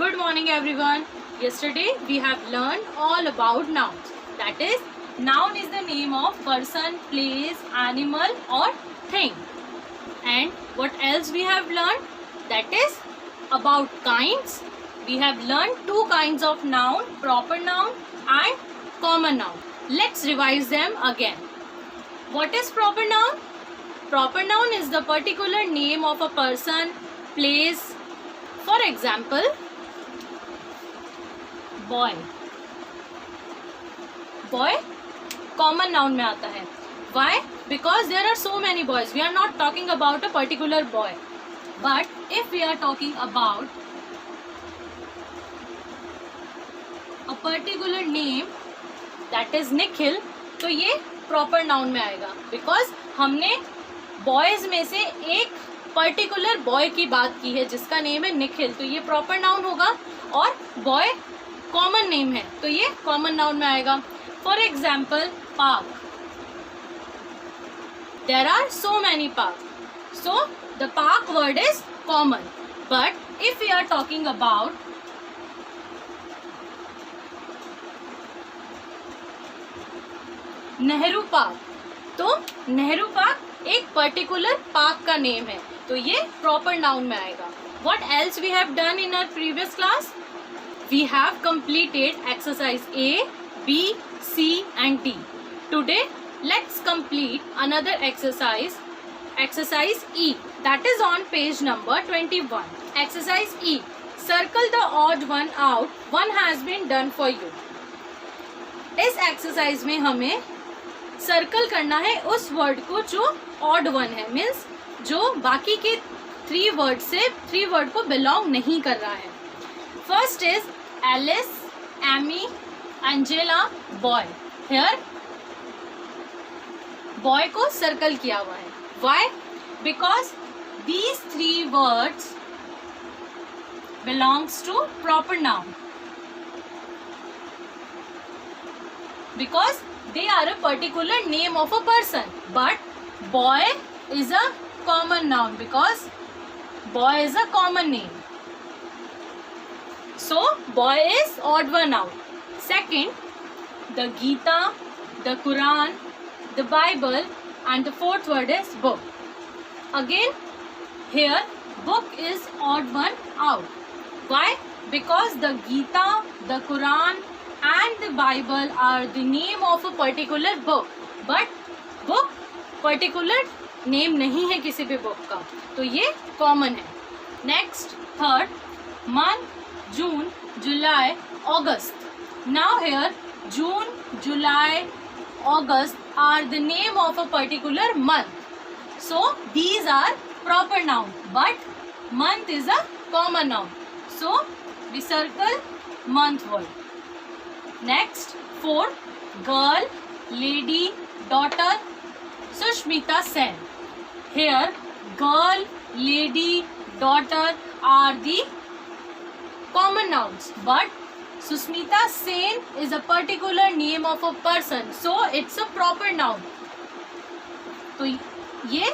Good morning everyone. Yesterday we have learned all about nouns. That is, noun is the name of person, place, animal or thing. And what else we have learned? That is about kinds. We have learned two kinds of noun, proper noun and common noun. Let's revise them again. What is proper noun? Proper noun is the particular name of a person, place. For example, boy. Boy common noun में आता है. Why? Because there are so many boys. We are not talking about a particular boy. But if we are talking about a particular name, that is Nikhil, तो ये proper noun में आएगा. Because हमने boys में से एक particular boy की बात की है जिसका नेम है निखिल, तो ये प्रॉपर नाउन होगा. और बॉय कॉमन नेम है तो ये कॉमन नाउन में आएगा. For example park. There are so many park, so the park word is common. But if we are talking about Nehru park, तो नेहरू पार्क एक पर्टिकुलर पार्क का नेम है तो ये प्रॉपर नाउन में आएगा. What else we have done in our previous class? We have completed exercise A, B, C and D. Today let's complete another exercise, exercise E, that is on page number 21. Exercise E. Circle the odd one out. One has been done for you. इस exercise में हमें circle करना है उस word को जो odd one है, means जो बाकी के थ्री वर्ड को बिलोंग नहीं कर रहा है. First is Alice, Amy, Angela, boy. Here boy को सर्कल किया हुआ है. Why? Because these three words belongs to proper noun, because they are a particular name of a person. But boy is a common noun because boy is a common name. So boy is odd one out. Second, the Gita, the Quran, the Bible and the fourth word is book. Again here book is odd one out. Why? Because the Gita, the Quran and the Bible are the name of a particular book, but book particular name नहीं है किसी भी book का, तो ये common है. Next, third, month, June, July, August. Now here June, July, August are the name of a particular month, so these are proper noun, but month is a common noun, so we circle month word. Next, fourth, girl, lady, daughter, Sushmita Sen. Here, girl, lady, daughter are the common nouns, but Sushmita Sen is a particular name of a person, so it's a proper noun. तो ये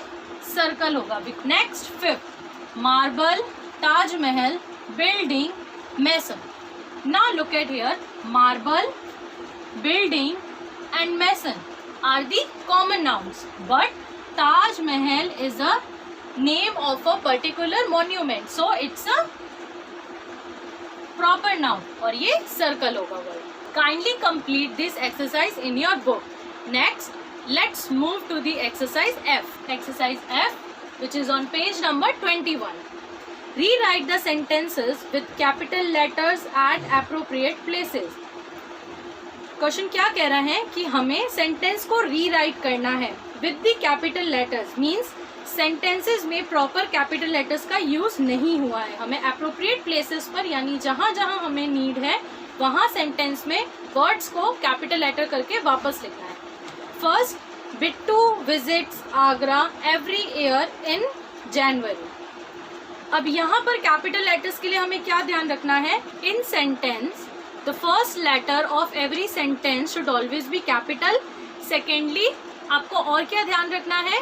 circle होगा. Next, fifth, marble, Taj Mahal, building, mason. Now look at here, marble, building and mason are the common nouns, but Taj Mahal is a name of a particular monument, so it's a proper noun और ये circle होगा word. Kindly complete this exercise in your book. Next, let's move to the exercise F. Exercise F, which is on page number 21. Rewrite the sentences with capital letters at appropriate places. Question क्या कह रहा है कि हमें sentence को rewrite करना है with the capital letters, means sentences में प्रॉपर कैपिटल लेटर्स का यूज नहीं हुआ है. हमें अप्रोप्रिएट प्लेसेस पर, यानी जहां जहां हमें नीड है वहां सेंटेंस में वर्ड्स को कैपिटल लेटर करके वापस लिखना है. First, Bittu visits Agra every year in January. अब यहाँ पर कैपिटल लेटर्स के लिए हमें क्या ध्यान रखना है? In sentence the first letter of every sentence should always be capital. Secondly, आपको और क्या ध्यान रखना है?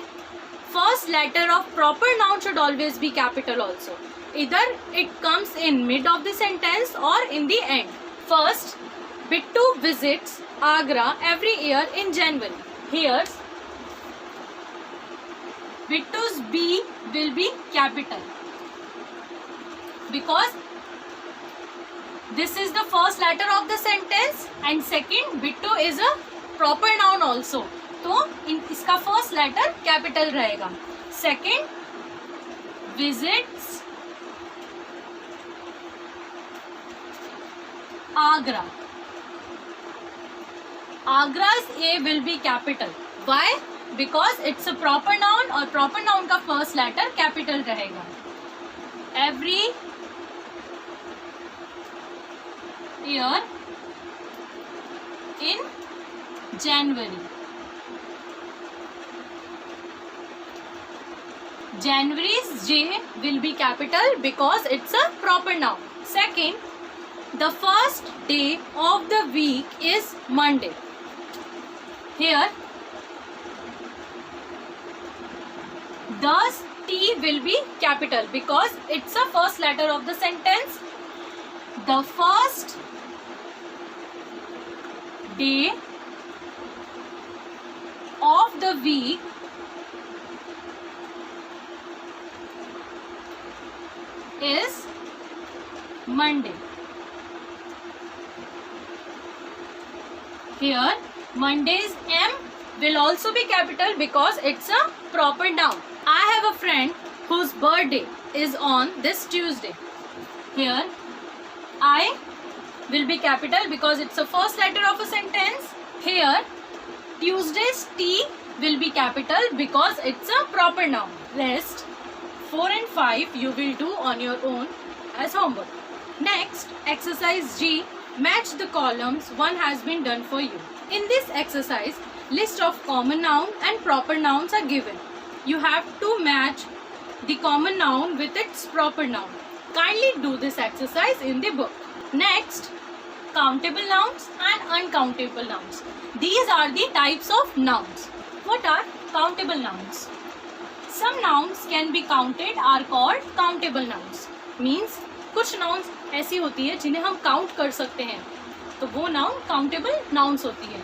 First letter of proper noun should always be capital also. Either it comes in mid of the sentence or in the end. First, Bittu visits Agra every year in January. Here, Bittu's B will be capital because this is the first letter of the sentence and second, Bittu is a proper noun also. तो इसका first letter capital रहेगा. Second, visits Agra. Agra's A will be capital. Why? Because it's a proper noun और proper noun का first letter capital रहेगा. Every year in January. January's J will be capital because it's a proper noun. Second, the first day of the week is Monday. Here, thus T will be capital because it's the first letter of the sentence. The first day of the week is Monday. Here, Monday's M will also be capital because it's a proper noun. I have a friend whose birthday is on this Tuesday. Here, I will be capital because it's the first letter of a sentence. Here, Tuesday's T will be capital because it's a proper noun. Rest 4 and 5 you will do on your own as homework. Next, exercise G. Match the columns. One has been done for you. In this exercise, list of common noun and proper nouns are given. You have to match the common noun with its proper noun. Kindly do this exercise in the book. Next, countable nouns and uncountable nouns. These are the types of nouns. What are countable nouns? Some nouns can be counted are called countable nouns. Means कुछ nouns ऐसी होती है जिन्हें हम count कर सकते हैं, तो वो noun countable nouns होती है.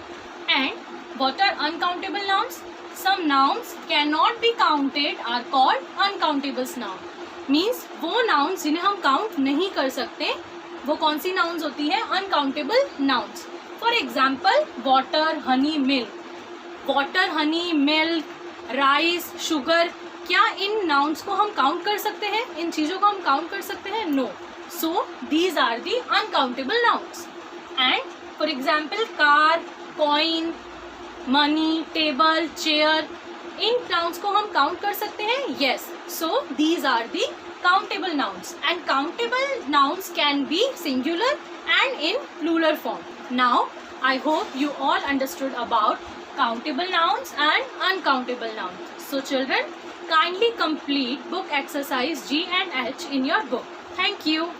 And what are uncountable nouns? Some nouns cannot be counted are called uncountable nouns. Means वो nouns जिन्हें हम count नहीं कर सकते, वो कौन सी nouns होती है? Uncountable nouns. For example, water, honey, milk. Water, honey, milk, rice, sugar. क्या इन nouns को हम count कर सकते हैं? इन चीज़ों को हम count कर सकते हैं? No. So these are the uncountable nouns. And for example, car, coin, money, table, chair. In nouns को हम count कर सकते हैं? Yes. So these are the countable nouns. And countable nouns can be singular and in plural form. Now I hope you all understood about countable nouns and uncountable nouns. So children, kindly complete book exercise G and H in your book. Thank you.